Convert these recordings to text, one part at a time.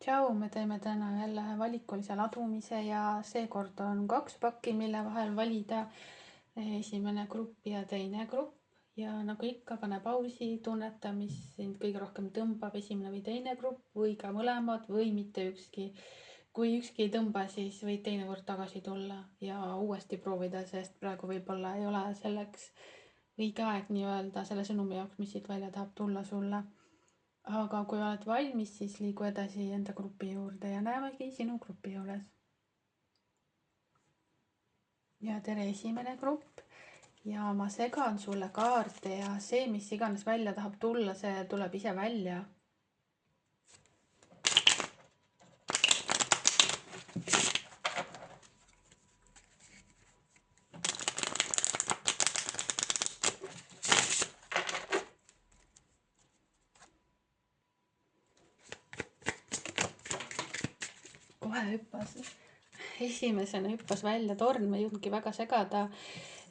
Tšau, me teeme täna jälle valikulise ladumise ja seekord on 2 pakki, mille vahel valida esimene grupp ja teine grupp. Ja nagu ikka, pane pausi, tunneta, mis sind kõige rohkem tõmbab, esimene või teine grupp või ka mõlemad või mitte ükski. Kui ükski ei tõmba, siis võid teinekord tagasi tulla ja uuesti proovida, sest praegu võib-olla ei ole selleks õige aeg nii-öelda selle sõnumi jaoks, mis siit välja tahab tulla sulle. Aga kui oled valmis, siis liigu edasi enda grupi juurde ja näemegi sinu grupi juures. Ja tere esimene grupp ja ma segan sulle kaarte ja see, mis iganes välja tahab tulla, see tuleb ise välja. Kohe esimesena hüppas välja torn, ma ei jõudnudki väga segada.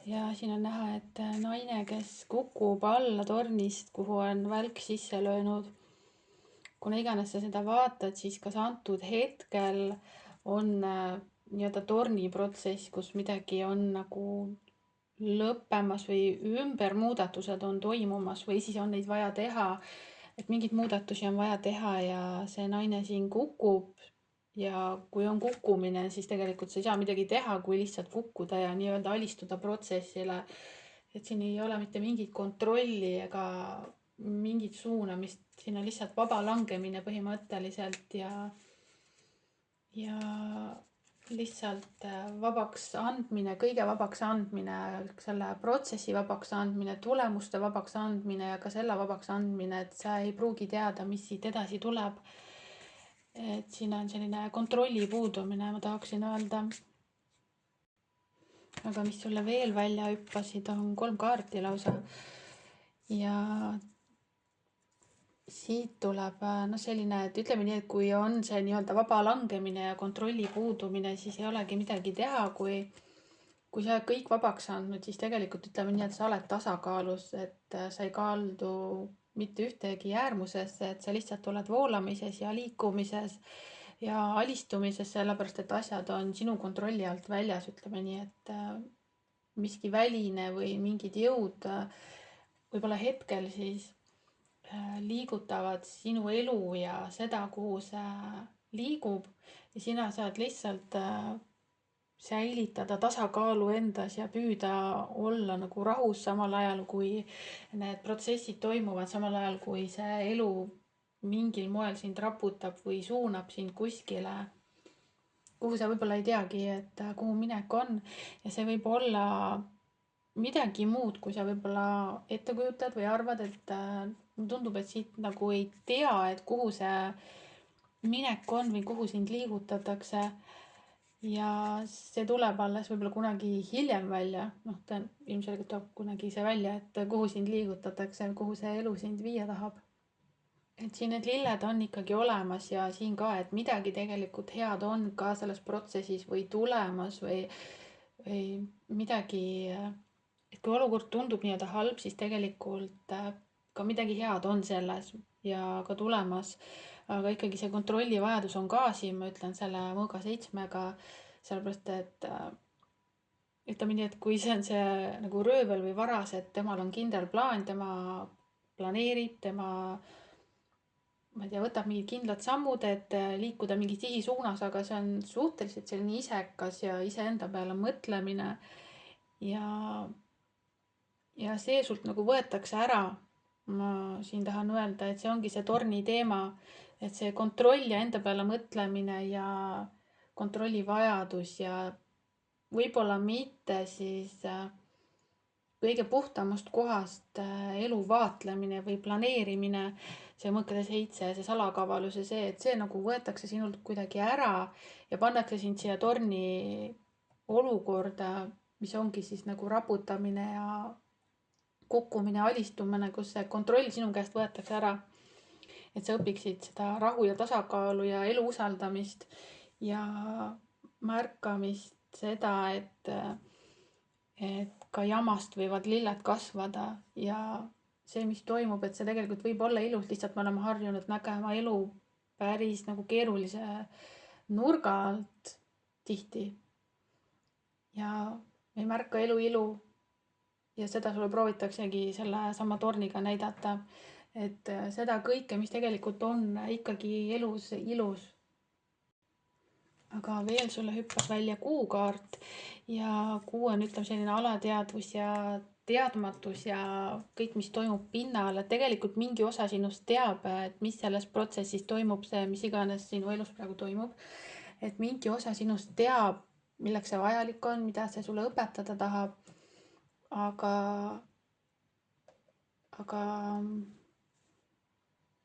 Ja siin on näha, et naine, kes kukub alla tornist, kuhu on välk sisse löönud. Kuna iganes sa seda vaatad, siis kas antud hetkel on nii-öelda torniprotsess, kus midagi on nagu lõppemas või ümbermuudatused on toimumas või siis on neid vaja teha, et mingeid muudatusi on vaja teha ja see naine siin kukub. Ja kui on kukkumine, siis tegelikult sa ei saa midagi teha, kui lihtsalt kukkuda ja nii-öelda alistuda protsessile. Et siin ei ole mitte mingit kontrolli ega mingit suunamist, siin on lihtsalt vaba langemine põhimõtteliselt ja lihtsalt vabaks andmine, kõige vabaks andmine, selle protsessi vabaks andmine, tulemuste vabaks andmine ja ka selle vabaks andmine, et sa ei pruugi teada, mis siit edasi tuleb. Et siin on selline kontrolli puudumine, ma tahaksin öelda. Aga mis sulle veel välja hüppasid, on 3 kaarti lausa. Ja siit tuleb selline, et ütleme nii, et kui on see nii-öelda vaba langemine ja kontrolli puudumine, siis ei olegi midagi teha. Kui sa oled kõik vabaks andnud, siis tegelikult ütleme nii, et sa oled tasakaalus, et sa ei kaldu mitte ühtegi äärmusesse, et sa lihtsalt oled voolamises ja liikumises ja alistumises, sellepärast et asjad on sinu kontrolli alt väljas, ütleme nii, et miski väline või mingid jõud võib-olla hetkel siis liigutavad sinu elu ja seda, kuhu see liigub ja sina saad lihtsalt säilitada tasakaalu endas ja püüda olla nagu rahus samal ajal, kui need protsessid toimuvad, samal ajal, kui see elu mingil moel sind raputab või suunab sind kuskile, kuhu sa võib-olla ei teagi, et kuhu minek on. Ja see võib olla midagi muud, kui sa võib-olla ette kujutad või arvad, et tundub, et siit nagu ei tea, et kuhu see minek on või kuhu sind liigutatakse. Ja see tuleb alles võib-olla kunagi hiljem välja, ta ilmselgelt tuleb kunagi see välja, et kuhu sind liigutatakse, kuhu see elu sind viia tahab. Et siin need lilled on ikkagi olemas ja siin ka, et midagi tegelikult head on ka selles protsessis või tulemas või midagi, et kui olukord tundub nii-öelda halb, siis tegelikult ka midagi head on selles ja ka tulemas. Aga ikkagi see kontrolli vajadus on ka siin, ma ütlen selle mõõga 7-ga, sellepärast et ütleme nii, et kui see on see nagu röövel või varas, et temal on kindel plaan, tema planeerib, tema, ma ei tea, võtab mingid kindlad sammud, et liikuda mingi sihi suunas, aga see on suhteliselt selline isekas ja iseenda peale mõtlemine ja see sult nagu võetakse ära. Ma siin tahan öelda, et see ongi see torni teema, et see kontroll ja enda peale mõtlemine ja kontrolli vajadus ja võib-olla mitte siis kõige puhtamast kohast elu vaatlemine või planeerimine, see mõõkade 7, see salakavalus ja see, et see nagu võetakse sinult kuidagi ära ja pannakse sind siia torni olukorda, mis ongi siis nagu raputamine ja kukkumine, alistumine, kus see kontroll sinu käest võetakse ära. Et sa õpiksid seda rahu ja tasakaalu ja elu usaldamist ja märkamist, seda, et ka jamast võivad lilled kasvada ja see, mis toimub, et see tegelikult võib olla ilus, lihtsalt me oleme harjunud nägema elu päris nagu keerulise nurga alt tihti. Ja ei märka elu ilu. Ja seda sulle proovitaksegi selle sama torniga näidata, et seda kõike, mis tegelikult on ikkagi elus ilus. Aga veel sulle hüppab välja kuukaart ja kuu on, ütleme, selline alateadvus ja teadmatus ja kõik, mis toimub pinnal, et tegelikult mingi osa sinust teab, et mis selles protsessis toimub, see, mis iganes sinu elus praegu toimub. Et mingi osa sinust teab, milleks see vajalik on, mida see sulle õpetada tahab. Aga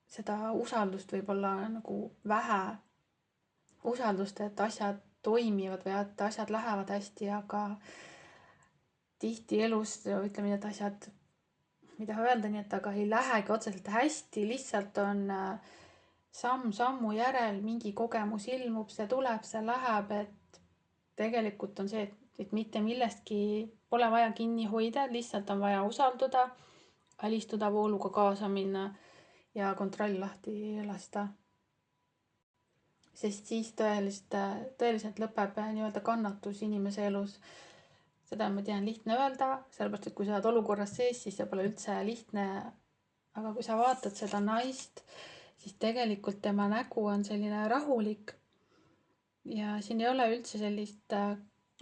seda usaldust võib olla nagu vähe. Usaldust, et asjad toimivad või et asjad lähevad hästi, aga tihti elus, ütleme nii, et asjad, mida öelda nii, et aga ei lähegi otseselt hästi, lihtsalt on samm sammu järel mingi kogemus ilmub, see tuleb, see läheb, et tegelikult on see, et mitte millestki pole vaja kinni hoida, lihtsalt on vaja usalduda, alistuda, vooluga kaasa minna ja kontroll lahti lasta. Sest siis tõeliselt lõpeb nii-öelda kannatus inimese elus. Seda ma tean lihtne öelda, sellepärast, et kui sa oled olukorras sees, siis see pole üldse lihtne. Aga kui sa vaatad seda naist, siis tegelikult tema nägu on selline rahulik. Ja siin ei ole üldse sellist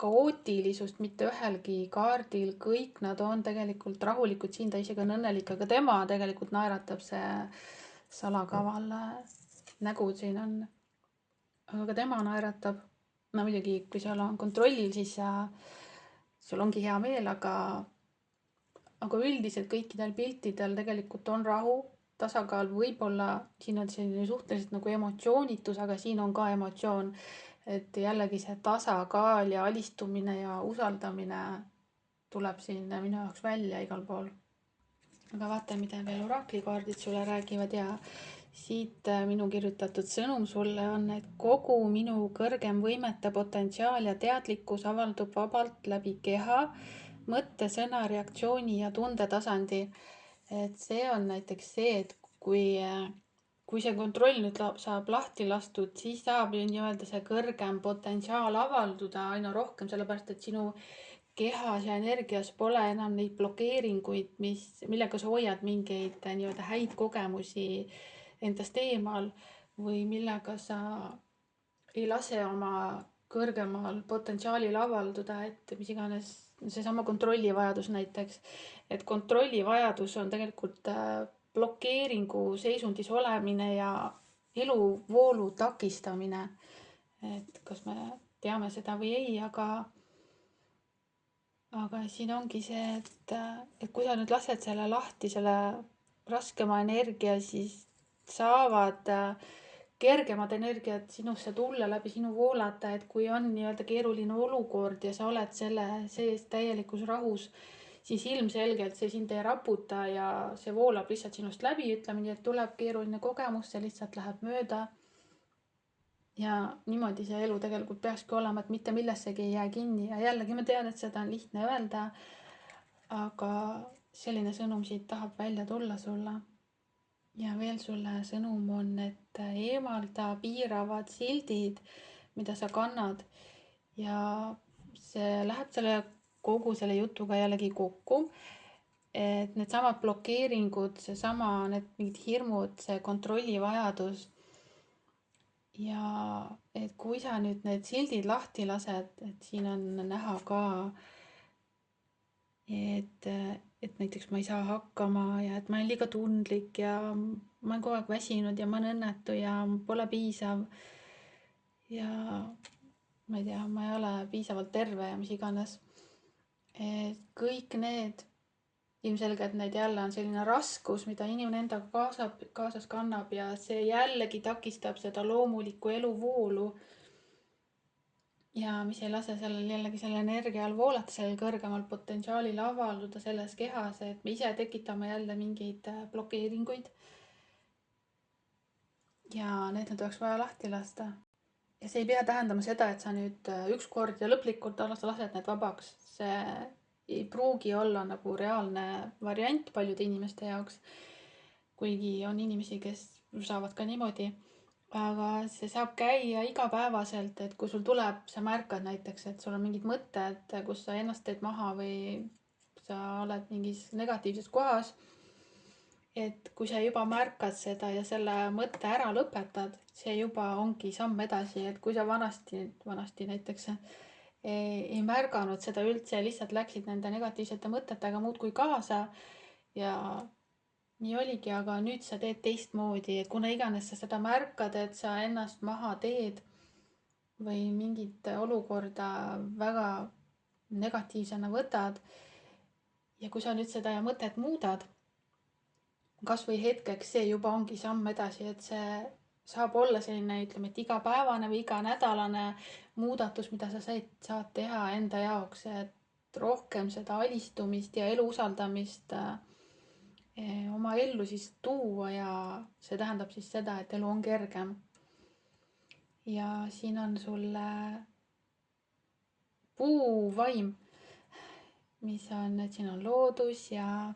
kaootilisust mitte ühelgi kaardil. Kõik nad on tegelikult rahulikud, siin ta isegi on õnnelik, aga tema tegelikult naeratab, see salakaval nägu siin on. Aga tema naeratab. No muidugi, kui seal on kontroll, siis sul ongi hea meel, aga üldiselt kõikidel piltidel tegelikult on rahu, tasakaal, võib-olla siin on selline suhteliselt nagu emotsioonitus, aga siin on ka emotsioon, et jällegi see tasakaal ja alistumine ja usaldamine tuleb siin minu jaoks välja igal pool. Aga vaata, mida veel oraklikaardid sulle räägivad ja siit minu kirjutatud sõnum sulle on, et kogu minu kõrgem võimete potentsiaal ja teadlikkus avaldub vabalt läbi keha, mõtte, sõna, reaktsiooni ja tundetasandi. Et see on näiteks see, et kui see kontroll nüüd saab lahti lastud, siis saab nii-öelda see kõrgem potentsiaal avalduda aina rohkem, sellepärast et sinu kehas ja energias pole enam neid blokeeringuid, millega sa hoiad mingeid nii-öelda häid kogemusi endast eemal või millega sa ei lase oma kõrgemal potentsiaalil avalduda, et mis iganes seesama kontrollivajadus näiteks, et kontrollivajadus on tegelikult blokeeringu seisundis olemine ja eluvoolu takistamine. Et kas me teame seda või ei, aga siin ongi see, et kui sa nüüd lased selle lahti, selle raskema energia, siis saavad kergemad energiat sinusse tulla, läbi sinu voolata, et kui on nii-öelda keeruline olukord ja sa oled selle sees täielikus rahus, siis ilmselgelt see sind ei raputa ja see voolab lihtsalt sinust läbi, ütleme nii, et tuleb keeruline kogemus, see lihtsalt läheb mööda. Ja niimoodi see elu tegelikult peakski olema, et mitte millessegi ei jää kinni ja jällegi ma tean, et seda on lihtne öelda, aga selline sõnum siit tahab välja tulla sulle. Ja veel sulle sõnum on, et eemalda piiravad sildid, mida sa kannad ja see läheb kogu selle jutuga jällegi kokku, et need samad blokeeringud, need mingid hirmud, see kontrollivajadus ja et kui sa nüüd need sildid lahti lased, et siin on näha ka, et näiteks ma ei saa hakkama ja et ma olen liiga tundlik ja ma olen kogu aeg väsinud ja ma olen õnnetu ja pole piisav. Ja ma ei tea, ma ei ole piisavalt terve ja mis iganes. Et kõik need, ilmselgelt need jälle on selline raskus, mida inimene endaga kaasas kannab ja see jällegi takistab seda loomulikku eluvoolu. Ja mis ei lase sellel jällegi selle energial voolata, sellel kõrgemal potentsiaalil avalduda selles kehas, et me ise tekitame jälle mingeid blokeeringuid. Ja need oleks vaja lahti lasta. Ja see ei pea tähendama seda, et sa nüüd ükskord ja lõplikult lased need vabaks. See ei pruugi olla nagu reaalne variant paljude inimeste jaoks. Kuigi on inimesi, kes saavad ka niimoodi. aga see saab käia igapäevaselt, et kui sul tuleb, sa märkad näiteks, et sul on mingid mõtted, kus sa ennast teed maha või sa oled mingis negatiivses kohas. Et kui sa juba märkad seda ja selle mõtte ära lõpetad, see juba ongi samm edasi, et kui sa vanasti näiteks ei märganud seda üldse, lihtsalt läksid nende negatiivsete mõtetega muudkui kaasa ja nii oligi, aga nüüd sa teed teistmoodi, et kuna iganes sa seda märkad, et sa ennast maha teed või mingit olukorda väga negatiivsena võtad ja kui sa nüüd seda mõtet muudad, kas või hetkeks, see juba ongi samm edasi, et see saab olla selline, ütleme, et igapäevane või iganädalane muudatus, mida sa saad teha enda jaoks, et rohkem seda alistumist ja elu usaldamist oma ellu siis tuua ja see tähendab siis seda, et elu on kergem. Ja siin on sulle puuvaim, mis on, et siin on loodus ja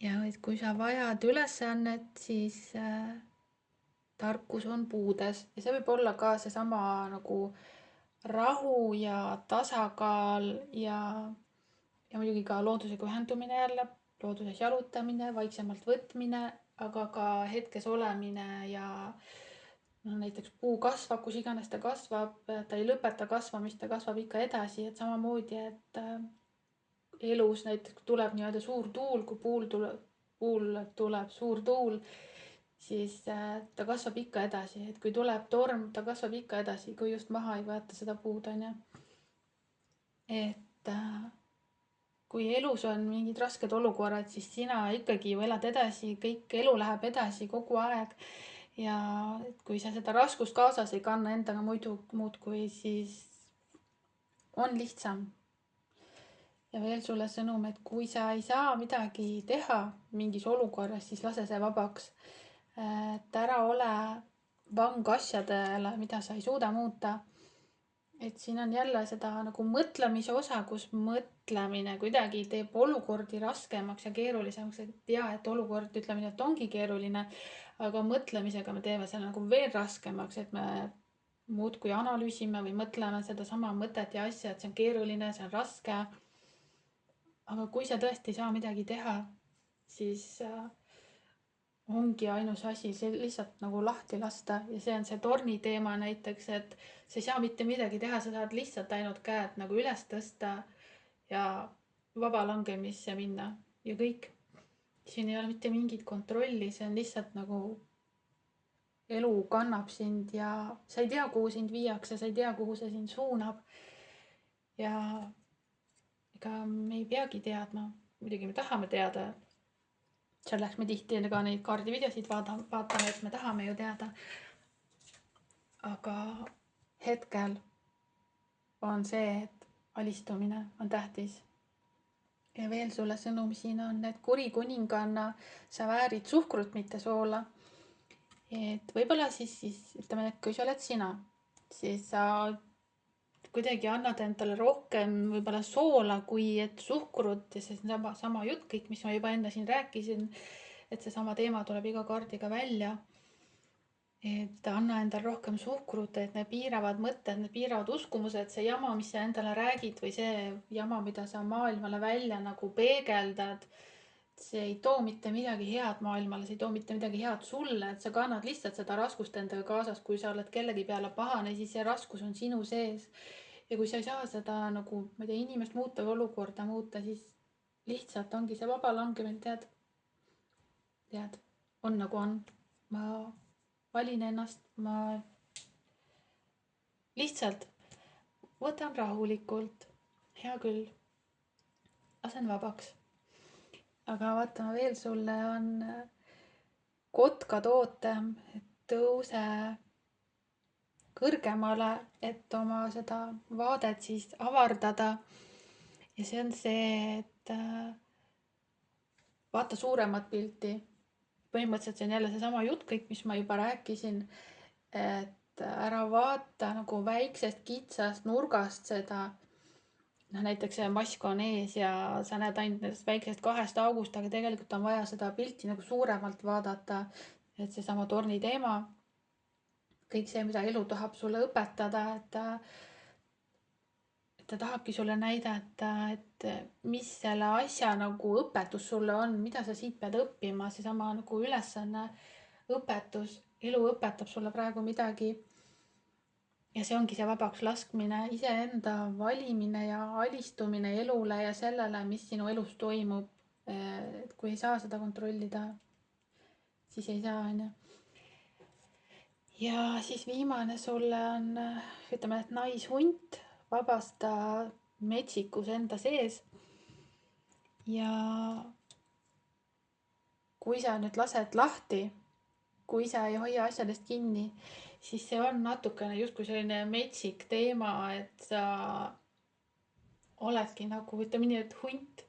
et kui sa vajad ülesannet, siis tarkus on puudes ja see võib olla ka seesama nagu rahu ja tasakaal ja muidugi ka loodusega ühendumine jälle, looduses jalutamine, vaiksemalt võtmine, aga ka hetkes olemine ja no näiteks puu kasvab, kus iganes ta kasvab, ta ei lõpeta kasvamist, ta kasvab ikka edasi, et samamoodi, et elus näiteks tuleb nii-öelda suur tuul, kui puul tuleb suur tuul, siis ta kasvab ikka edasi, et kui tuleb torm, ta kasvab ikka edasi, kui just maha ei võeta seda puud, on ju. Et kui elus on mingid rasked olukorrad, siis sina ikkagi ju elad edasi, kõik elu läheb edasi kogu aeg. Ja kui sa seda raskust kaasas ei kanna endaga muudkui, siis on lihtsam. Ja veel sulle sõnum, et kui sa ei saa midagi teha mingis olukorras, siis lase see vabaks. Et ära ole vang asjadele, mida sa ei suuda muuta. Et siin on jälle seda nagu mõtlemise osa, kus mõtlemine kuidagi teeb olukordi raskemaks ja keerulisemaks, et ja, et olukord, ütleme nii, et ongi keeruline, aga mõtlemisega me teeme selle nagu veel raskemaks, et me muudkui analüüsime või mõtleme sedasama mõtet ja asja, et see on keeruline, see on raske. Aga kui sa tõesti ei saa midagi teha, siis ongi ainus asi see lihtsalt nagu lahti lasta ja see on see torni teema näiteks, et sa ei saa mitte midagi teha, sa saad lihtsalt ainult käed nagu üles tõsta ja vabalangemisse minna ja kõik. Siin ei ole mitte mingit kontrolli, see on lihtsalt nagu elu kannab sind ja sa ei tea, kuhu sind viiakse, sa ei tea, kuhu see sind suunab. Ja ega me ei peagi teadma, muidugi me tahame teada. Selleks me tihti ka neid kaardivideosid vaatame, et me tahame ju teada. Aga hetkel on see, et alistumine on tähtis. Ja veel sulle sõnum siin on, et kuri kuninganna sa väärid suhkrut, mitte soola. Et võib-olla siis ütleme, et kui sa oled sina, siis sa kuidagi annad endale rohkem võib-olla soola kui et suhkrut ja see sama jutt kõik, mis ma juba enne siin rääkisin, et seesama teema tuleb iga kaardiga välja. Et anna endale rohkem suhkrut, et need piiravad mõtted, need piiravad uskumused, see jama, mis sa endale räägid või see jama, mida sa maailmale välja nagu peegeldad, see ei too mitte midagi head maailmale, see ei too mitte midagi head sulle, et sa kannad lihtsalt seda raskust endaga kaasas, kui sa oled kellegi peale pahane, siis see raskus on sinu sees. Ja kui sa ei saa seda nagu, ma ei tea, inimest muuta või olukorda muuta, siis lihtsalt ongi see vaba langemine, tead, on nagu on. Ma valin ennast, ma lihtsalt võtan rahulikult, hea küll, lasen vabaks. Aga vaatame veel, sulle on kotkatoote, et tõuse kõrgemale, et oma seda vaadet siis avardada. Ja see on see, et vaata suuremat pilti. Põhimõtteliselt see on jälle seesama jutt kõik, mis ma juba rääkisin, et ära vaata nagu väiksest kitsast nurgast seda, näiteks see mask on ees ja sa näed ainult nendest väiksest 2 august, aga tegelikult on vaja seda pilti nagu suuremalt vaadata, et seesama torni teema. kõik see, mida elu tahab sulle õpetada, et ta tahabki sulle näidata, et mis selle asja nagu õpetus sulle on, mida sa siit pead õppima, seesama nagu ülesanne, õpetus, elu õpetab sulle praegu midagi. Ja see ongi see vabaks laskmine, iseenda valimine ja alistumine elule ja sellele, mis sinu elus toimub. Et kui ei saa seda kontrollida, siis ei saa, onju. Ja siis viimane sulle on, ütleme, et naishunt, vabasta metsikus enda sees. Ja kui sa nüüd lased lahti, kui sa ei hoia asjadest kinni, siis see on natukene justkui selline metsik teema, et sa oledki nagu, ütleme nii, et hunt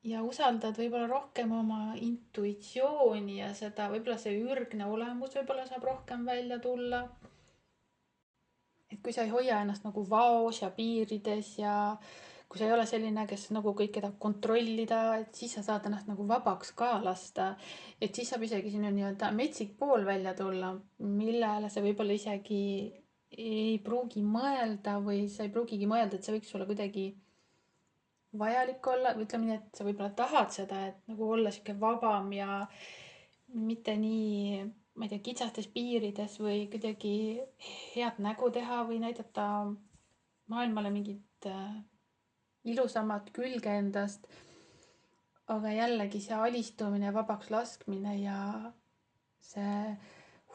ja usaldad võib-olla rohkem oma intuitsiooni ja seda, võib-olla see ürgne olemus võib-olla saab rohkem välja tulla. Et kui sa ei hoia ennast nagu vaos ja piirides ja kui sa ei ole selline, kes nagu kõike tahab kontrollida, et siis sa saad ennast nagu vabaks ka lasta. Et siis saab isegi sinu nii-öelda metsik pool välja tulla, millele sa võib-olla isegi ei pruugi mõelda või sa ei pruugigi mõelda, et see võiks sulle kuidagi vajalik olla. Või ütleme nii, et sa võib-olla tahad seda, et nagu olla sihuke vabam ja mitte nii, ma ei tea, kitsastes piirides või kuidagi head nägu teha või näidata maailmale mingit ilusamat külge endast. Aga jällegi see alistumine, vabaks laskmine ja see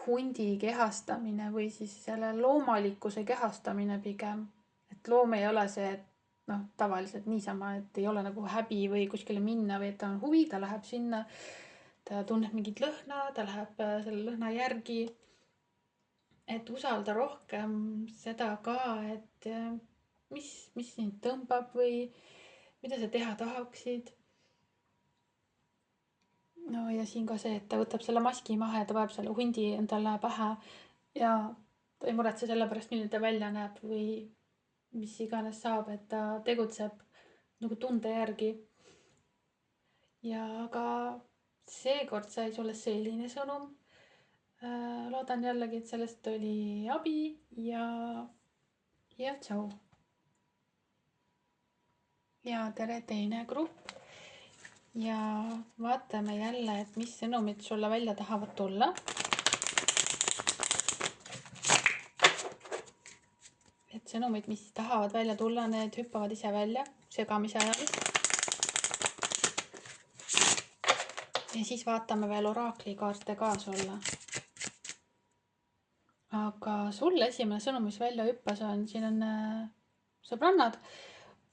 hundi kehastamine või siis selle loomalikkuse kehastamine pigem. Et loom ei ole see, et noh, tavaliselt niisama, et ei ole nagu häbi või kuskile minna või et ta on huvi, ta läheb sinna, ta tunneb mingit lõhna, ta läheb selle lõhna järgi. Et usalda rohkem seda ka, et mis sind tõmbab või mida sa teha tahaksid. No ja siin ka see, et ta võtab selle maski maha ja ta paneb selle hundi endale pähe ja ta ei muretse selle pärast, milline ta välja näeb või mis iganes saab, et ta tegutseb nagu tunde järgi. Ja aga seekord sai sulle selline sõnum. Loodan jällegi, et sellest oli abi ja tšau. Ja tere teine grupp. Ja vaatame jälle, et mis sõnumid sulle välja tahavad tulla. Et sõnumid, mis tahavad välja tulla, need hüppavad ise välja segamise ajal. Ja siis vaatame veel oraklikaarte ka sulle. Aga sulle esimene sõnum, mis välja hüppas on, siin on sõbrannad.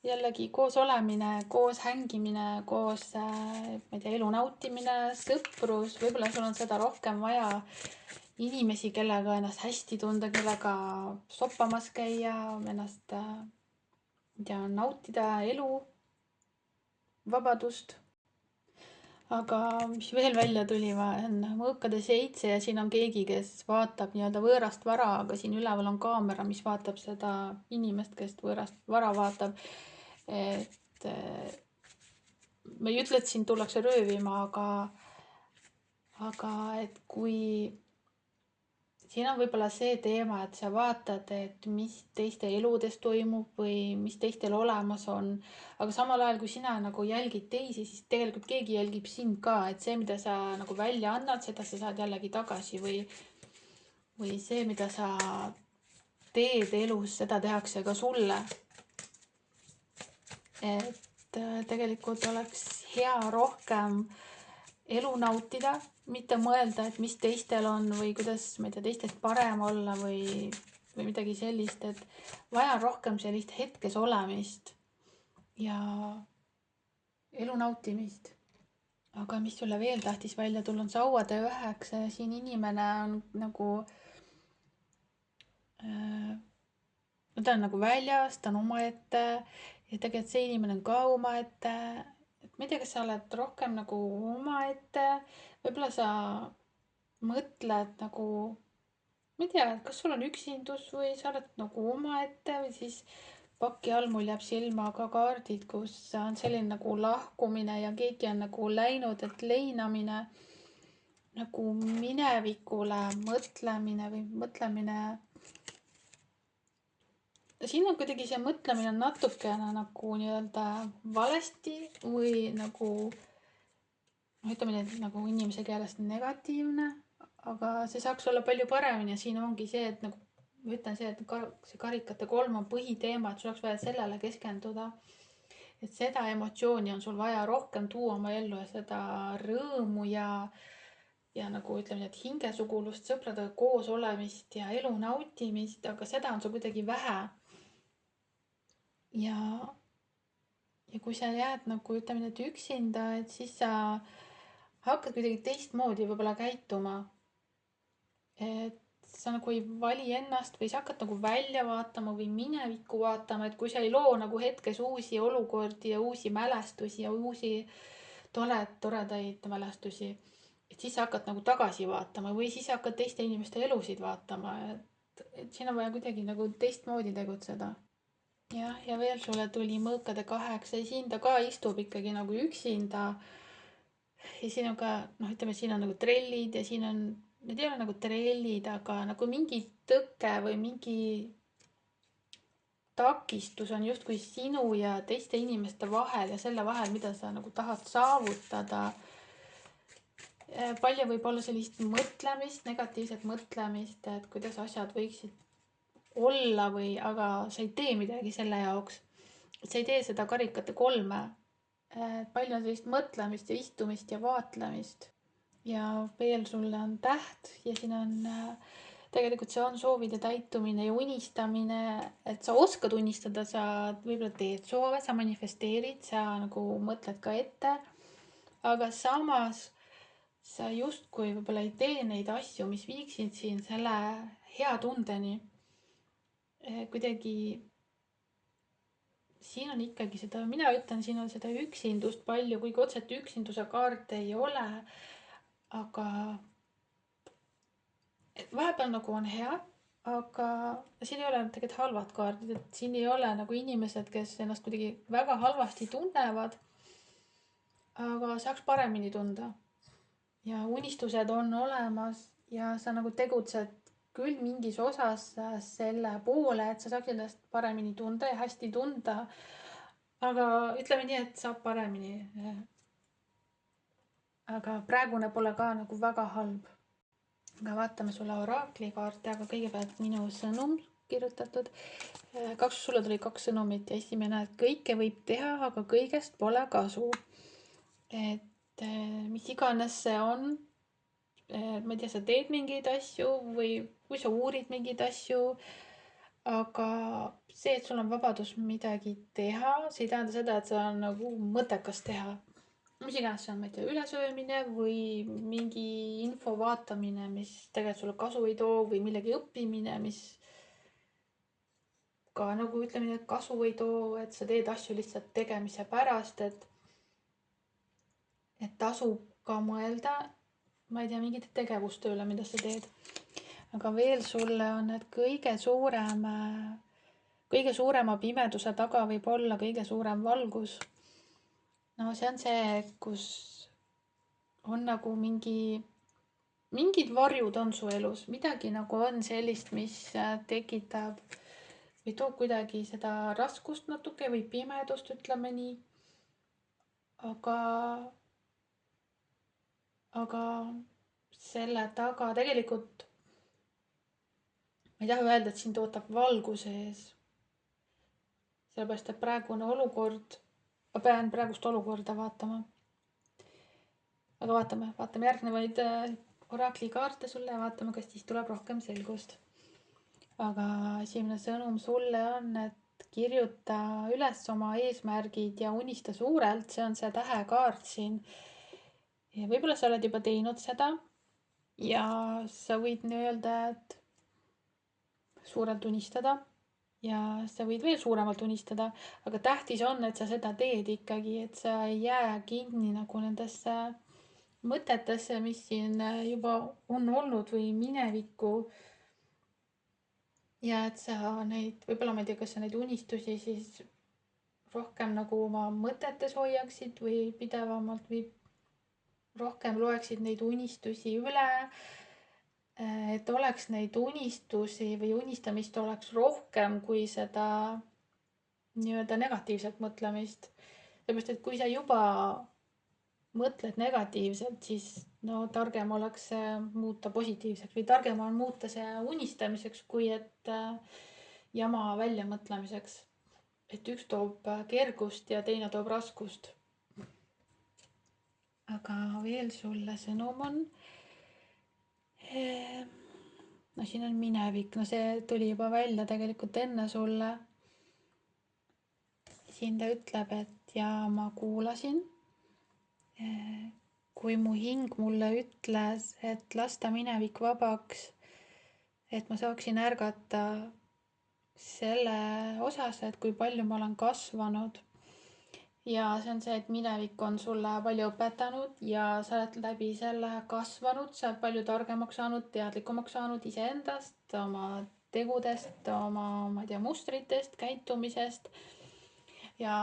Jällegi koos olemine, koos hängimine, koos ma ei tea, elu nautimine, sõprus. Võib-olla sul on seda rohkem vaja, inimesi, kellega ennast hästi tunda, kellega soppamas käia, ennast nautida elu, vabadust. Aga mis veel välja tuli, on mõõkade 7 ja siin on keegi, kes vaatab nii-öelda võõrast vara, aga siin üleval on kaamera, mis vaatab seda inimest, kes võõrast vara vaatab. Et ma ei ütle, et siin tullakse röövima, aga et kui siin on võib-olla see teema, et sa vaatad, et mis teiste eludes toimub või mis teistel olemas on. Aga samal ajal, kui sina nagu jälgid teisi, siis tegelikult keegi jälgib sind ka. Et see, mida sa nagu välja annad, seda sa saad jällegi tagasi või see, mida sa teed elus, seda tehakse ka sulle. Et tegelikult oleks hea rohkem elu nautida, mitte mõelda, et mis teistel on või kuidas, ma ei tea, teistest parem olla või midagi sellist, et vaja rohkem sellist hetkes olemist ja elu nautimist. Aga mis sulle veel tahtis välja tulla, on sauade 9 ja siin inimene on nagu ta on nagu väljas, ta on omaette ja tegelikult see inimene on ka omaette. Ma ei tea, kas sa oled rohkem nagu omaette, võib-olla sa mõtled nagu, ma ei tea, kas sul on üksindus või sa oled nagu omaette või siis paki all mul jääb silma ka kaardid, kus on selline nagu lahkumine ja keegi on nagu läinud, et leinamine. nagu minevikule mõtlemine või mõtlemine. Siin on kuidagi see mõtlemine natukene nagu nii-öelda valesti või nagu ütleme nii, et nagu inimese keelest negatiivne, aga see saaks olla palju paremini ja siin ongi see, et nagu ma ütlen see, et see karikate 3 on põhiteema, et sul oleks vaja sellele keskenduda. Et seda emotsiooni on sul vaja rohkem tuua oma ellu ja seda rõõmu ja nagu ütleme nii, et hingesugulust, sõpradega koos olemist ja elu nautimist, aga seda on sul kuidagi vähe. Ja kui sa jääd nagu ütleme nii, et üksinda, et siis sa hakkad kuidagi teistmoodi võib-olla käituma. Et sa nagu ei vali ennast või sa hakkad nagu välja vaatama või minevikku vaatama, et kui sa ei loo nagu hetkes uusi olukordi ja uusi mälestusi ja uusi toredaid mälestusi, et siis sa hakkad nagu tagasi vaatama või siis hakkad teiste inimeste elusid vaatama, et siin on vaja kuidagi nagu teistmoodi tegutseda. Jah, ja veel sulle tuli mõõkade 8 ja siin ta ka istub ikkagi nagu üksinda. Ja siin on ka, ütleme, siin on nagu trellid ja siin on, need ei ole nagu trellid, aga nagu mingi tõke või mingi takistus on justkui sinu ja teiste inimeste vahel ja selle vahel, mida sa nagu tahad saavutada. Palju võib olla sellist mõtlemist, negatiivset mõtlemist, et kuidas asjad võiksid olla aga sa ei tee midagi selle jaoks. Sa ei tee seda karikate 3. Palju on sellist mõtlemist ja istumist ja vaatlemist. Ja veel sulle on täht ja siin on tegelikult see on soovide täitumine ja unistamine, et sa oskad unistada, sa võib-olla teed soove, sa manifesteerid, sa nagu mõtled ka ette, aga samas sa justkui võib-olla ei tee neid asju, mis viiksid siin selle hea tundeni. Kuidagi siin on ikkagi seda, mina ütlen, siin on seda üksindust palju, kuigi otseselt üksinduse kaarte ei ole, aga vahepeal nagu on hea, aga siin ei ole tegelikult halvad kaardid, et siin ei ole nagu inimesed, kes ennast kuidagi väga halvasti tunnevad, aga saaks paremini tunda. Ja unistused on olemas ja sa nagu tegutsed küll mingis osas selle poole, et sa saaksid ennast paremini tunda ja hästi tunda. Aga ütleme nii, et saab paremini. Aga praegune pole ka nagu väga halb. Aga vaatame sulle oraklikaarte, aga kõigepealt minu sõnum kirjutatud. Sulle tuli 2 sõnumit ja esimene, et kõike võib teha, aga kõigest pole kasu. Et mis iganes see on, ma ei tea, sa teed mingeid asju või kui sa uurid mingeid asju, aga see, et sul on vabadus midagi teha, see ei tähenda seda, et see on nagu mõttekas teha. Mis iganes see on, ma ei tea, ülesöömine või mingi info vaatamine, mis tegelikult sulle kasu ei too või millegi õppimine, mis ka nagu ütleme nii, et kasu ei too, et sa teed asju lihtsalt tegemise pärast, et tasub ka mõelda, ma ei tea, mingite tegevuste üle, mida sa teed. Aga veel sulle on, et kõige suurema pimeduse taga võib olla kõige suurem valgus. No see on see, kus on nagu mingid varjud on su elus, midagi nagu on sellist, mis tekitab või toob kuidagi seda raskust natuke või pimedust, ütleme nii. Aga selle taga tegelikult ma ei taha öelda, et sind ootab valguse ees. Sellepärast, et praegune olukord, ma pean praegust olukorda vaatama. Aga vaatame järgnevaid oraklikaarte sulle ja vaatame, kas siis tuleb rohkem selgust. Aga esimene sõnum sulle on, et kirjuta üles oma eesmärgid ja unista suurelt, see on see tähekaart siin. Ja võib-olla sa oled juba teinud seda ja sa võid öelda, et suurelt unistada ja sa võid veel suuremalt unistada, aga tähtis on, et sa seda teed ikkagi, et sa ei jää kinni nagu nendesse mõtetesse, mis siin juba on olnud või minevikku. Ja et sa neid, võib-olla ma ei tea, kas sa neid unistusi siis rohkem nagu oma mõtetes hoiaksid või pidevamalt või rohkem loeksid neid unistusi üle, et oleks neid unistusi või unistamist oleks rohkem kui seda nii-öelda negatiivset mõtlemist. Sellepärast, et kui sa juba mõtled negatiivselt, siis no targem oleks see muuta positiivseks või targem on muuta see unistamiseks, kui et jama väljamõtlemiseks. Et üks toob kergust ja teine toob raskust. Aga veel sulle sõnum on. No siin on minevik, no see tuli juba välja tegelikult enne sulle. Siin ta ütleb, et ja ma kuulasin, kui mu hing mulle ütles, et lasta minevik vabaks, et ma saaksin ärgata selle osas, et kui palju ma olen kasvanud. Ja see on see, et minevik on sulle palju õpetanud ja sa oled läbi selle kasvanud, sa oled palju targemaks saanud, teadlikumaks saanud iseendast, oma tegudest, oma, ma ei tea, mustritest, käitumisest. Ja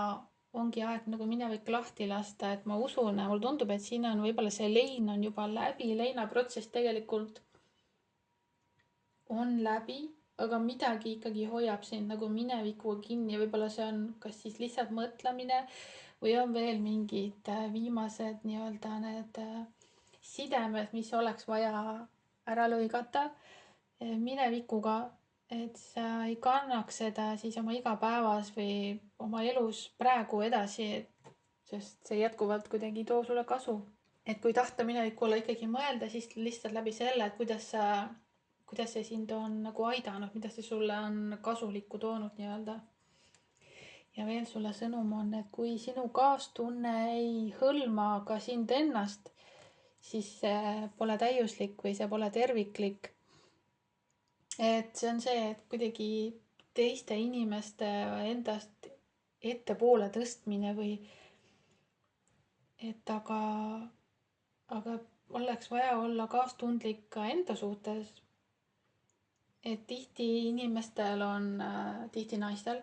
ongi aeg nagu minevik lahti lasta, et ma usun, mulle tundub, et siin on võib-olla see lein on juba läbi, leinaprotsess tegelikult on läbi, aga midagi ikkagi hoiab sind nagu minevikuga kinni, võib-olla see on kas siis lihtsalt mõtlemine või on veel mingid viimased nii-öelda need sidemed, mis oleks vaja ära lõigata minevikuga, et sa ei kannaks seda siis oma igapäevas või oma elus praegu edasi, sest see jätkuvalt kuidagi ei too sulle kasu. Et kui tahta minevikule ikkagi mõelda, siis lihtsalt läbi selle, et kuidas see sind on nagu aidanud, mida see sulle on kasulikku toonud nii-öelda. Ja veel sulle sõnum on, et kui sinu kaastunne ei hõlma ka sind ennast, siis see pole täiuslik või see pole terviklik. Et see on see, et kuidagi teiste inimeste endast ettepoole tõstmine või et aga oleks vaja olla kaastundlik ka enda suhtes. Et tihti inimestel on, tihti naistel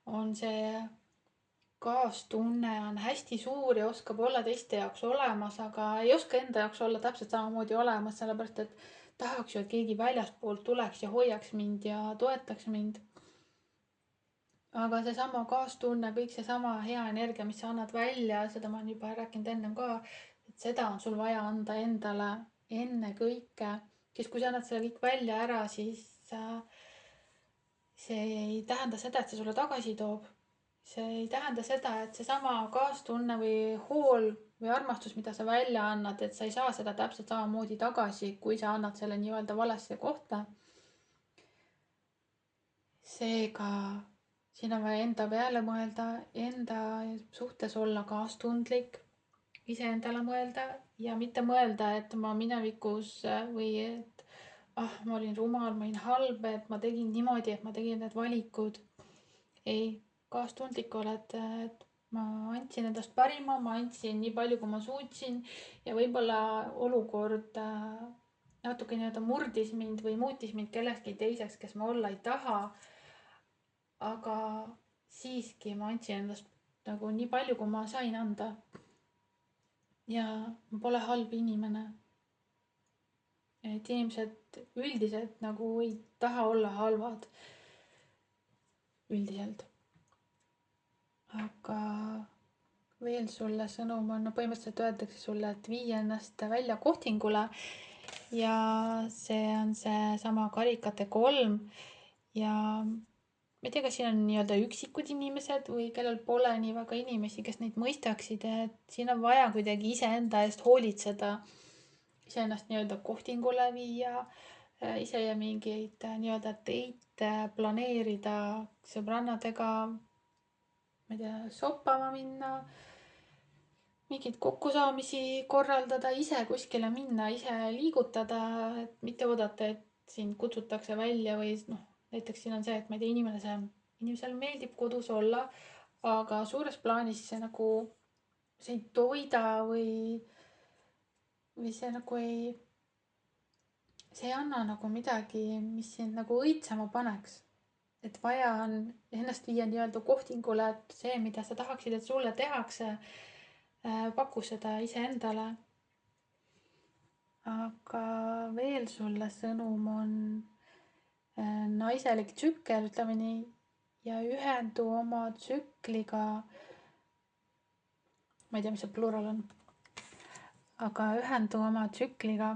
on see kaastunne on hästi suur ja oskab olla teiste jaoks olemas, aga ei oska enda jaoks olla täpselt samamoodi olemas, sellepärast et tahaks ju, et keegi väljastpoolt tuleks ja hoiaks mind ja toetaks mind. Aga seesama kaastunne, kõik seesama hea energia, mis sa annad välja, seda ma olen juba rääkinud ennem ka, et seda on sul vaja anda endale ennekõike, siis kui sa annad selle kõik välja ära, siis see ei tähenda seda, et see sulle tagasi toob. See ei tähenda seda, et seesama kaastunne või hool või armastus, mida sa välja annad, et sa ei saa seda täpselt samamoodi tagasi, kui sa annad selle nii-öelda valesse kohta. Seega siin on vaja enda peale mõelda, enda suhtes olla kaastundlik, iseendale mõelda ja mitte mõelda, et ma minevikus või et ma olin rumal, ma olin halb, et ma tegin niimoodi, et ma tegin need valikud. Ei, kaastundlik oled, et ma andsin endast parima, ma andsin nii palju, kui ma suutsin ja võib-olla olukord natuke nii-öelda murdis mind või muutis mind kellekski teiseks, kes ma olla ei taha. Aga siiski ma andsin endast nagu nii palju, kui ma sain anda. Ja ma pole halb inimene. Et inimesed üldiselt nagu ei taha olla halvad. Üldiselt. Aga veel sulle sõnum on, no põhimõtteliselt öeldakse sulle, et vii ennast välja kohtingule ja see on see sama karikate 3 ja ma ei tea, kas siin on nii-öelda üksikud inimesed või kellel pole nii väga inimesi, kes neid mõistaksid, et siin on vaja kuidagi iseenda eest hoolitseda, iseennast nii-öelda kohtingule viia, ise mingeid nii-öelda teid planeerida sõbrannadega, ma ei tea, shoppama minna, mingeid kokkusaamisi korraldada, ise kuskile minna, ise liigutada, et mitte oodata, et sind kutsutakse välja või noh, näiteks siin on see, et ma ei tea, inimesel meeldib kodus olla, aga suures plaanis see nagu, see ei toida või see nagu see ei anna nagu midagi, mis sind nagu õitsema paneks. Et vaja on ennast viia nii-öelda kohtingule, et see, mida sa tahaksid, et sulle tehakse, paku seda iseendale. aga veel sulle sõnum on naiselik tsükkel, ütleme nii, ja ühendu oma tsükliga. Ma ei tea, mis see plural on, aga ühendu oma tsükliga.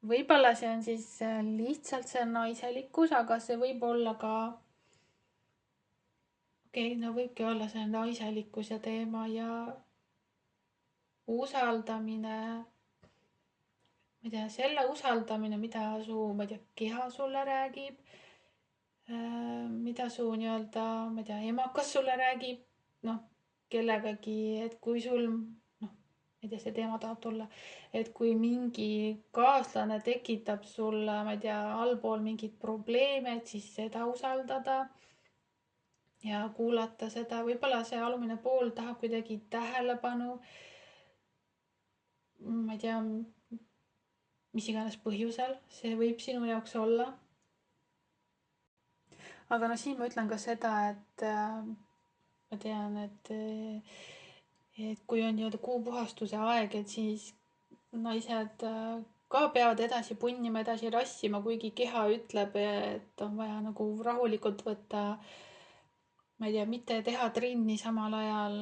Võib-olla see on siis lihtsalt see naiselikkus, aga see võib olla ka no võibki olla see naiselikkus ja teema ja usaldamine. Ma ei tea, selle usaldamine, mida su, ma ei tea, keha sulle räägib, mida su nii-öelda, ma ei tea, emakas sulle räägib, noh, kellegagi, et kui sul, noh, ma ei tea, see teema tahab tulla, et kui mingi kaaslane tekitab sulle, ma ei tea, allpool mingit probleeme, et siis seda usaldada ja kuulata seda. Võib-olla see alumine pool tahab kuidagi tähelepanu, ma ei tea, mis iganes põhjusel see võib sinu jaoks olla. Aga no siin ma ütlen ka seda, et ma tean, et kui on nii-öelda kuupuhastuse aeg, et siis naised ka peavad edasi punnima, edasi rassima, kuigi keha ütleb, et on vaja nagu rahulikult võtta. Ma ei tea, mitte teha trenni samal ajal,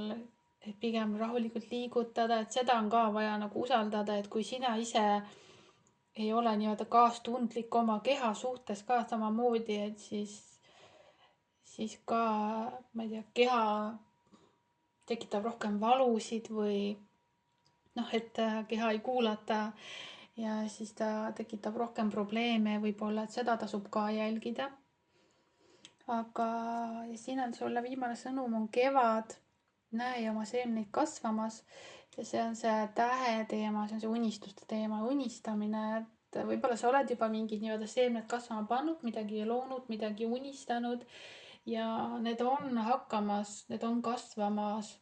et pigem rahulikult liigutada, et seda on ka vaja nagu usaldada, et kui sina ise ei ole nii-öelda kaastundlik oma keha suhtes ka samamoodi, et siis ka, ma ei tea, keha tekitab rohkem valusid või noh, et keha ei kuulata ja siis ta tekitab rohkem probleeme võib-olla, et seda tasub ka jälgida. Aga ja siin on sulle viimane sõnum on kevad, näe oma seemneid kasvamas ja see on see tähe teema, see on see unistuste teema, unistamine, et võib-olla sa oled juba mingid nii-öelda seemned kasvama pannud, midagi loonud, midagi unistanud ja need on hakkamas, need on kasvamas.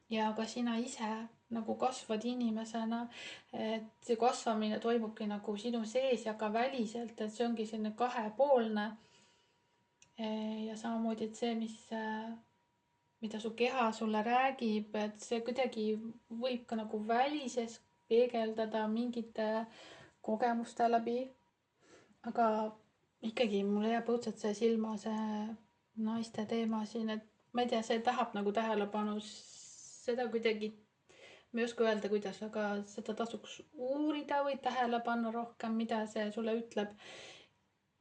Ja ka sina ise nagu kasvad inimesena, et see kasvamine toimubki nagu sinu sees ja ka väliselt, et see ongi selline kahepoolne. Ja samamoodi, et see, mida su keha sulle räägib, et see kuidagi võib ka nagu välises peegeldada mingite kogemuste läbi. Aga ikkagi mulle jääb õudselt see silma see naiste teema siin, et ma ei tea, see tahab nagu tähelepanu, seda kuidagi, ma ei oska öelda, kuidas, aga seda tasuks uurida või tähele panna rohkem, mida see sulle ütleb.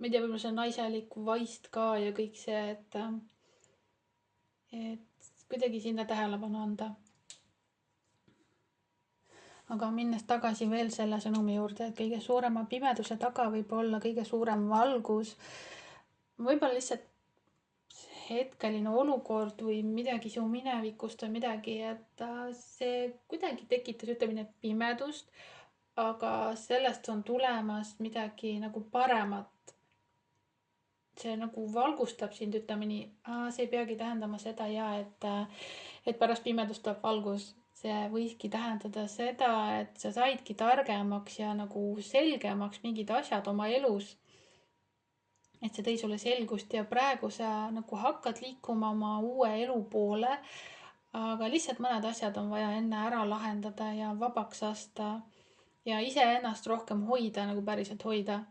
Ma ei tea, võib-olla see naiselik vaist ka ja kõik see, et kuidagi sinna tähelepanu anda. Aga minnes tagasi veel selle sõnumi juurde, et kõige suurema pimeduse taga võib olla kõige suurem valgus. Võib-olla lihtsalt hetkeline olukord või midagi su minevikust või midagi, et see kuidagi tekitas, ütleme nii, pimedust, aga sellest on tulemas midagi nagu paremat. See nagu valgustab sind, ütleme nii, see ei peagi tähendama seda ja, et pärast pimedust tuleb valgus. See võiski tähendada seda, et sa saidki targemaks ja nagu selgemaks mingid asjad oma elus. Et see tõi sulle selgust ja praegu sa nagu hakkad liikuma oma uue elu poole, aga lihtsalt mõned asjad on vaja enne ära lahendada ja vabaks lasta ja iseennast rohkem hoida, nagu päriselt hoida.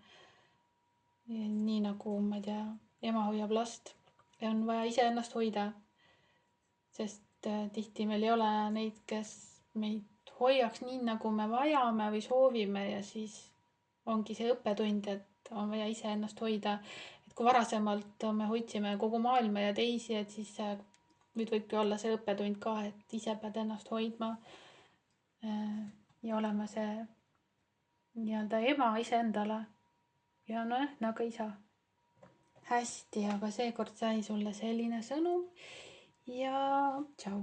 Nii nagu, ma ei tea, ema hoiab last ja on vaja iseennast hoida, sest tihti meil ei ole neid, kes meid hoiaks nii, nagu me vajame või soovime ja siis ongi see õppetund, et on vaja iseennast hoida. Et kui varasemalt me hoidsime kogu maailma ja teisi, et siis nüüd võibki olla see õppetund ka, et ise pead ennast hoidma ja olema see nii-öelda ema iseendale ja noh, nagu isa. Hästi, aga seekord sai sulle selline sõnum ja tšau.